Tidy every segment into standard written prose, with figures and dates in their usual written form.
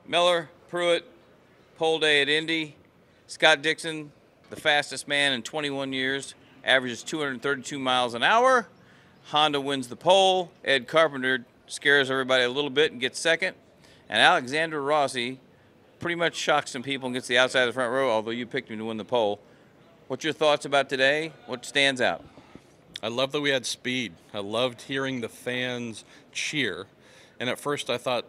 Miller, Pruett, pole day at Indy. Scott Dixon, the fastest man in 21 years, averages 232 miles an hour. Honda wins the pole. Ed Carpenter scares everybody a little bit and gets second. And Alexander Rossi pretty much shocks some people and gets the outside of the front row, although you picked him to win the pole. What's your thoughts about today? What stands out? I love that we had speed. I loved hearing the fans cheer. And at first I thought,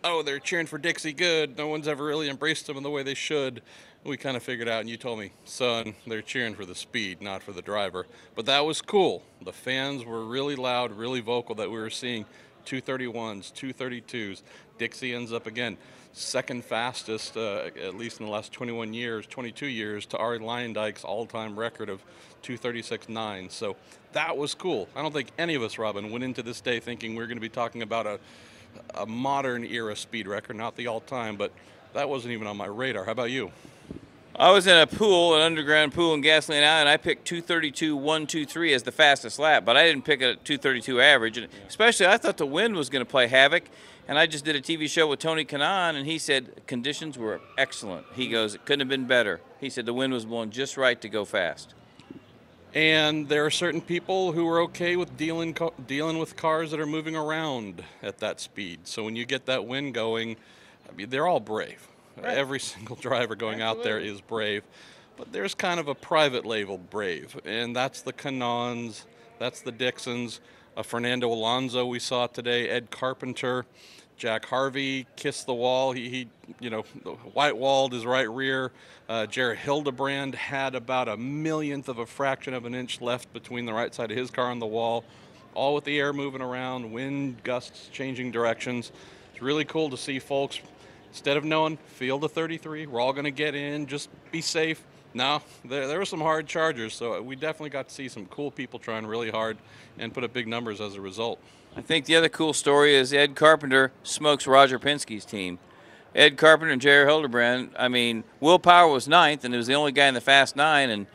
oh, they're cheering for Dixie good. No one's ever really embraced him in the way they should. We kind of figured out, and you told me, son, they're cheering for the speed, not for the driver. But that was cool. The fans were really loud, really vocal that we were seeing 231s, 232s. Dixie ends up again second fastest, at least in the last 22 years, to Ari Leyendijk's all-time record of 236.9. So that was cool. I don't think any of us, Robin, went into this day thinking we were going to be talking about a modern era speed record, not the all-time, but that wasn't even on my radar. How about you? I was in a pool, an underground pool in Gasoline Alley, and I picked 232.123 as the fastest lap, but I didn't pick a 232 average. And especially, I thought the wind was going to play havoc, and I just did a TV show with Tony Kanaan, and he said conditions were excellent. He goes, it couldn't have been better. He said the wind was blowing just right to go fast. And there are certain people who are okay with dealing with cars that are moving around at that speed. So when you get that wind going, I mean, they're all brave. Right. Every single driver going out there is brave. But there's kind of a private label brave. And that's the Kanaans, that's the Dixons, Fernando Alonso we saw today, Ed Carpenter, Jack Harvey kissed the wall. He white-walled his right rear. Jared Hildebrand had about a millionth of a fraction of an inch left between the right side of his car and the wall, all with the air moving around, wind gusts changing directions. It's really cool to see folks, instead of knowing, field of 33, we're all going to get in, just be safe. No, there were some hard chargers, so we definitely got to see some cool people trying really hard and put up big numbers as a result. I think the other cool story is Ed Carpenter smokes Roger Penske's team. Ed Carpenter and Jerry Hildebrand, I mean, Will Power was ninth, and he was the only guy in the Fast Nine, and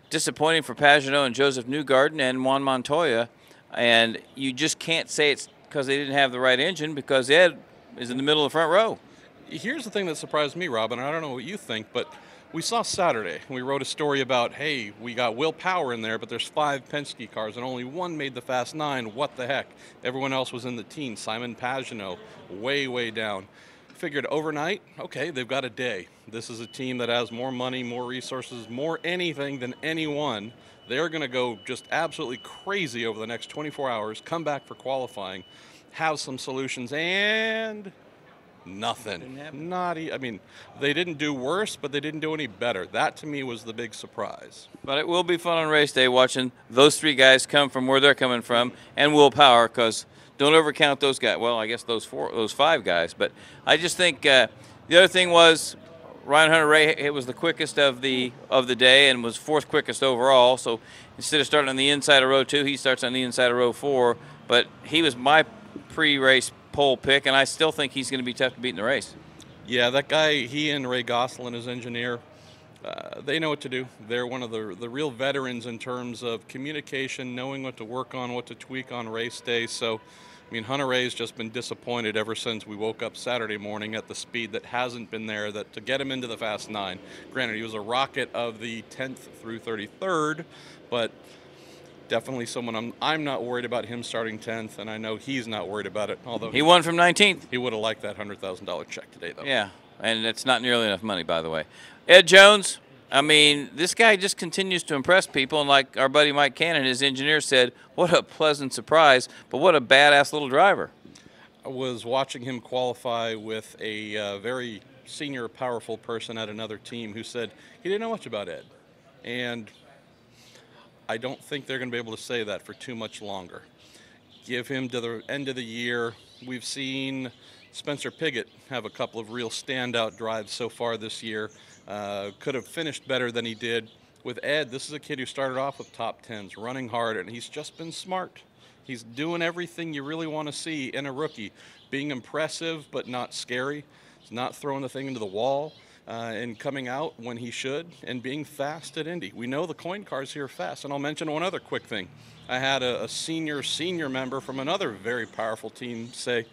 disappointing for Pagenaud and Joseph Newgarden and Juan Montoya. And you just can't say it's because they didn't have the right engine, because Ed is in the middle of the front row. Here's the thing that surprised me, Robin. I don't know what you think, but we saw Saturday. We wrote a story about, hey, we got Will Power in there, but there's 5 Penske cars, and only one made the Fast 9. What the heck? Everyone else was in the teens. Simon Pagenaud, way, way down. Figured overnight, okay, they've got a day. This is a team that has more money, more resources, more anything than anyone. They're going to go just absolutely crazy over the next 24 hours, come back for qualifying, have some solutions, and nothing. I mean, they didn't do worse, but they didn't do any better. That, to me, was the big surprise. But it will be fun on race day watching those 3 guys come from where they're coming from, and Will Power, because don't overcount those guys. Well, I guess those 5 guys. But I just think the other thing was Ryan Hunter-Reay, it was the quickest of the day and was 4th quickest overall. So instead of starting on the inside of row 2, he starts on the inside of row 4. But he was my pre-race pole pick, and I still think he's going to be tough to beat in the race. Yeah, that guy, he and Ray Gosselin, his engineer, they know what to do. They're one of the real veterans in terms of communication, knowing what to work on, what to tweak on race day. So, I mean, Hunter-Reay's just been disappointed ever since we woke up Saturday morning at the speed that hasn't been there, that to get him into the Fast 9. Granted, he was a rocket of the 10th through 33rd, but definitely someone I'm not worried about him starting 10th, and I know he's not worried about it. Although he won from 19th. He would have liked that $100,000 check today, though. Yeah, and it's not nearly enough money, by the way. Ed Jones, I mean, this guy just continues to impress people, and like our buddy Mike Cannon, his engineer, said, what a pleasant surprise, but what a badass little driver. I was watching him qualify with a very senior, powerful person at another team who said he didn't know much about Ed. And I don't think they're going to be able to say that for too much longer. Give him to the end of the year. We've seen Spencer Piggott have a couple of real standout drives so far this year. Could have finished better than he did. With Ed, this is a kid who started off with top 10s, running hard, and he's just been smart. He's doing everything you really want to see in a rookie. Being impressive but not scary. He's not throwing the thing into the wall. And coming out when he should, and being fast at Indy. We know the coin cars here are fast. And I'll mention one other quick thing. I had a senior member from another very powerful team say,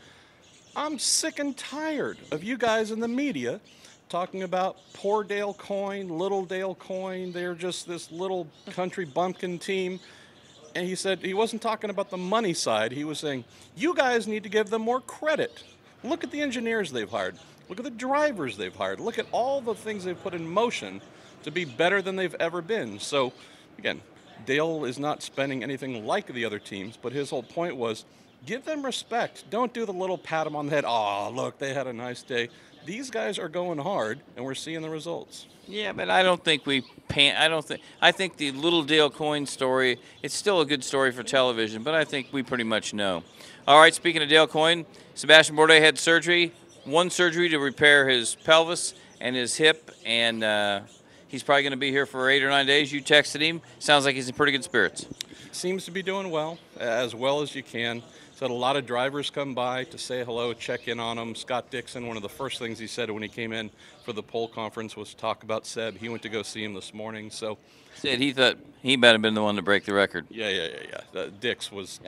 I'm sick and tired of you guys in the media talking about poor Dale Coyne, little Dale Coyne. They're just this little country bumpkin team. And he said he wasn't talking about the money side. He was saying, you guys need to give them more credit. Look at the engineers they've hired. Look at the drivers they've hired. Look at all the things they've put in motion to be better than they've ever been. So, again, Dale is not spending anything like the other teams, but his whole point was, give them respect. Don't do the little pat them on the head. Oh, look, they had a nice day. These guys are going hard, and we're seeing the results. Yeah, but I don't think I think the little Dale Coyne story, it's still a good story for television, but I think we pretty much know. All right, speaking of Dale Coyne, Sebastian Bourdais had one surgery to repair his pelvis and his hip, and he's probably going to be here for 8 or 9 days. You texted him. Sounds like he's in pretty good spirits. Seems to be doing well as you can. Said a lot of drivers come by to say hello, check in on him. Scott Dixon, one of the first things he said when he came in for the poll conference was talk about Seb. He went to go see him this morning. So said he thought he might have been the one to break the record. Yeah. Dix was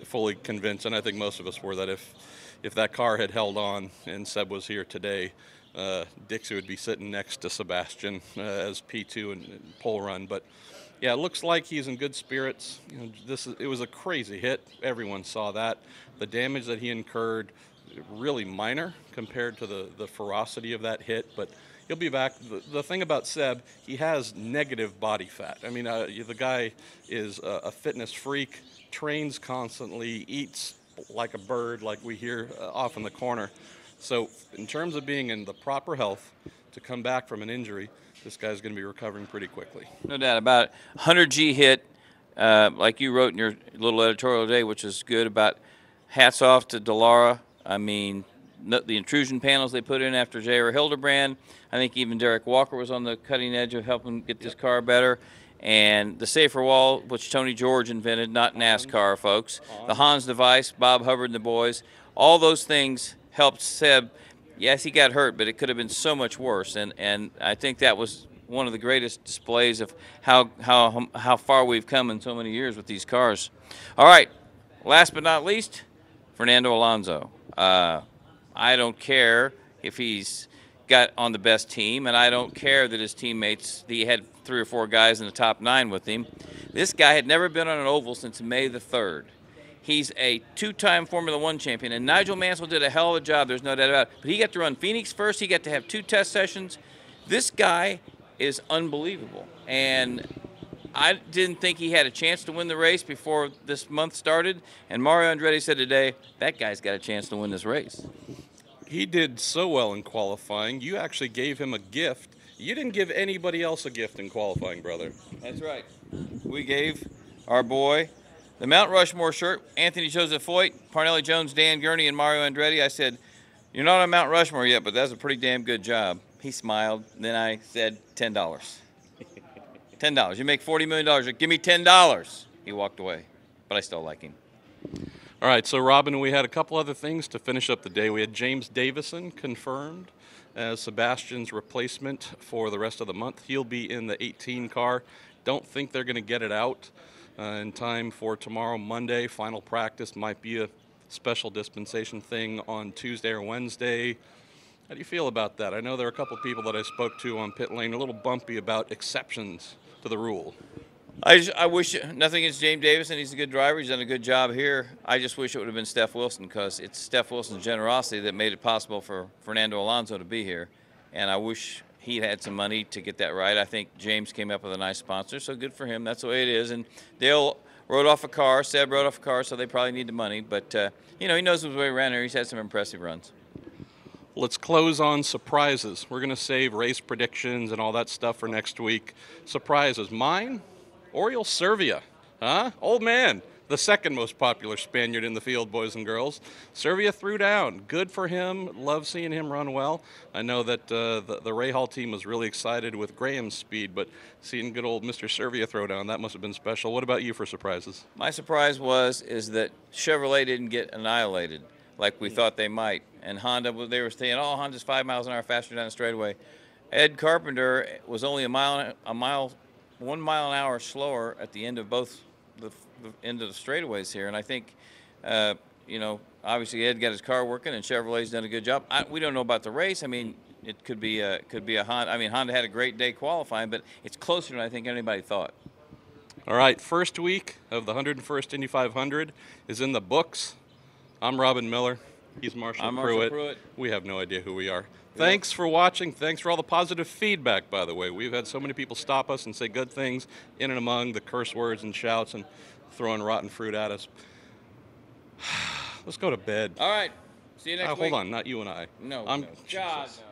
fully convinced, and I think most of us were, that if that car had held on and Seb was here today, Dixie would be sitting next to Sebastian as P2 and pole run. But yeah, it looks like he's in good spirits. It was a crazy hit. Everyone saw that. The damage that he incurred, really minor compared to the ferocity of that hit, but he'll be back. The thing about Seb, he has negative body fat. I mean, the guy is a fitness freak, trains constantly, eats like a bird, like we hear off in the corner. So in terms of being in the proper health to come back from an injury, this guy's going to be recovering pretty quickly. No doubt about it. 100G hit, like you wrote in your little editorial today, which is good, about hats off to Dallara. I mean, the intrusion panels they put in after J.R. Hildebrand. I think even Derek Walker was on the cutting edge of helping get this car better. And the safer wall, which Tony George invented, not NASCAR, folks. The Hans device, Bob Hubbard and the boys. All those things helped Seb. Yes, he got hurt, but it could have been so much worse. And I think that was one of the greatest displays of how far we've come in so many years with these cars. All right, last but not least, Fernando Alonso. I don't care if he's got on the best team, and I don't care that his teammates, he had 3 or 4 guys in the top 9 with him. This guy had never been on an oval since May the 3rd. He's a 2-time Formula One champion, and Nigel Mansell did a hell of a job, there's no doubt about it. But he got to run Phoenix first, he got to have 2 test sessions. This guy is unbelievable, and I didn't think he had a chance to win the race before this month started, and Mario Andretti said today, that guy's got a chance to win this race. He did so well in qualifying. You actually gave him a gift. You didn't give anybody else a gift in qualifying, brother. That's right. We gave our boy the Mount Rushmore shirt, Anthony Joseph Foyt, Parnelli Jones, Dan Gurney, and Mario Andretti. I said, you're not on Mount Rushmore yet, but that's a pretty damn good job. He smiled. Then I said, $10. $10. You make $40 million. Give me $10. He walked away, but I still like him. All right, so Robin, we had a couple other things to finish up the day. We had James Davison confirmed as Sebastian's replacement for the rest of the month. He'll be in the 18 car. Don't think they're going to get it out in time for tomorrow, Monday. Final practice might be a special dispensation thing on Tuesday or Wednesday. How do you feel about that? I know there are a couple people that I spoke to on pit lane a little bumpy about exceptions to the rule. I wish, nothing against James Davison. He's a good driver. He's done a good job here. I just wish it would have been Steph Wilson, because it's Steph Wilson's generosity that made it possible for Fernando Alonso to be here. And I wish he'd had some money to get that right. I think James came up with a nice sponsor, so good for him. That's the way it is. And Dale rode off a car. Seb rode off a car, so they probably need the money. But, he knows his way around here. He's had some impressive runs. Let's close on surprises. We're going to save race predictions and all that stuff for next week. Surprises. Mine? Oriol Servia, huh? Old man, the second most popular Spaniard in the field, boys and girls. Servia threw down. Good for him. Love seeing him run well. I know that the Rahal team was really excited with Graham's speed, but seeing good old Mr. Servia throw down, that must have been special. What about you for surprises? My surprise is that Chevrolet didn't get annihilated like we thought they might. And Honda, they were saying, oh, Honda's 5 miles an hour faster down the straightaway. Ed Carpenter was only 1 mile an hour slower at the end of both the end of the straightaways here, and I think you know, obviously Ed got his car working, and Chevrolet's done a good job. We don't know about the race. I mean, it could be a Honda. I mean, Honda had a great day qualifying, but it's closer than I think anybody thought. All right, first week of the 101st Indy 500 is in the books. I'm Robin Miller. He's Marshall Pruett. We have no idea who we are. Thanks for watching. Thanks for all the positive feedback, by the way. We've had so many people stop us and say good things in and among the curse words and shouts and throwing rotten fruit at us. Let's go to bed. All right. See you next week. Hold on, not you and I. No. I'm God, no.